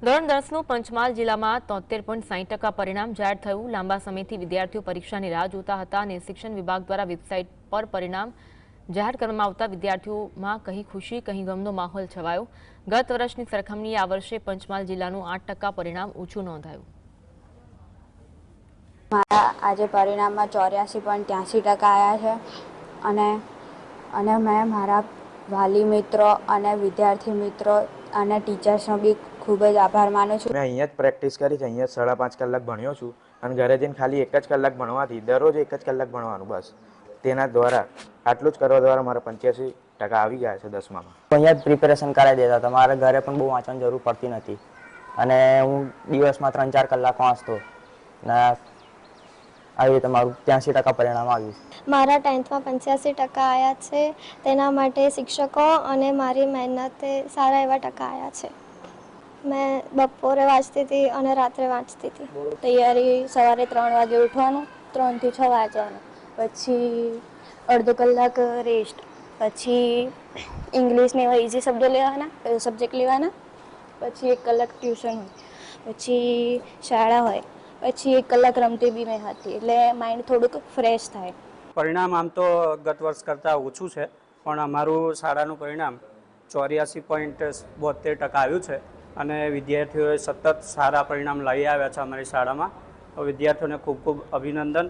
ધોરણ 10નું પંચમહાલ જિલ્લામાં 73.60% પરિણામ જાહેર થયું। લાંબા સમયથી વિદ્યાર્થીઓ પરીક્ષાની રાહ જોતા હતા અને શિક્ષણ વિભાગ દ્વારા વેબસાઇટ પર પરિણામ જાહેર કરવામાં આવતા વિદ્યાર્થીઓમાં કહી ખુશી કહી ગમનો માહોલ છવાયો। ગત વર્ષની સરખામણીએ આ વર્ષે પંચમહાલ જિલ્લાનું 8% પરિણામ ઊંચું નોંધાયું। મારા આજે પરિણામમાં 84.83% આવ્યા છે અને મેં મારા વાલી મિત્રો અને વિદ્યાર્થી મિત્રો અને ટીચર્સનો બી ખૂબ જ આભાર માનું છું। મેં અહીંયા જ પ્રેક્ટિસ કરી છે, અહીંયા 5.5 કલાક ભણ્યો છું અને ઘરે જઈને ખાલી 1 જ કલાક ભણવાથી દરરોજ 1 જ કલાક ભણવાનું બસ તેના દ્વારા આટલું જ કરવા દ્વારા મારા 85% આવી ગયા છે 10મામાં। અહીંયા જ પ્રિપેરેશન કરાવી દેતા હતા, મારે ઘરે પણ બહુ વાંચવાની જરૂર પડતી નથી અને હું દિવસમાં 3-4 કલાક વાંચતો ને આવી રીતે મારું 83% પરિણામ આવ્યું। મારા 10thમાં 85% આવ્યા છે, તેના માટે શિક્ષકો અને મારી મહેનતે સારા એવા ટકા આવ્યા છે। મેં બપોરે વાંચતી હતી અને રાત્રે વાંચતી હતી। તૈયારી સવારે 3 વાગે ઉઠવાનું, 3 થી 6 વાંચવાનું, પછી અડધો કલાક રેસ્ટ, પછી ઇંગ્લિશને એવા ઇઝી શબ્દો લેવાના, સબ્જેક્ટ લેવાના, પછી 1 કલાક ટ્યુશન હોય, પછી શાળા હોય, પછી 1 કલાક રમતી બી મેં હતી, એટલે માઇન્ડ થોડુંક ફ્રેશ થાય। પરિણામ આમ તો ગત વર્ષ કરતાં ઓછું છે, પણ અમારું શાળાનું પરિણામ 84.72% આવ્યું છે અને વિદ્યાર્થીઓએ સતત સારા પરિણામ લઈ આવ્યા છે અમારી શાળામાં। વિદ્યાર્થીઓને ખૂબ ખૂબ અભિનંદન।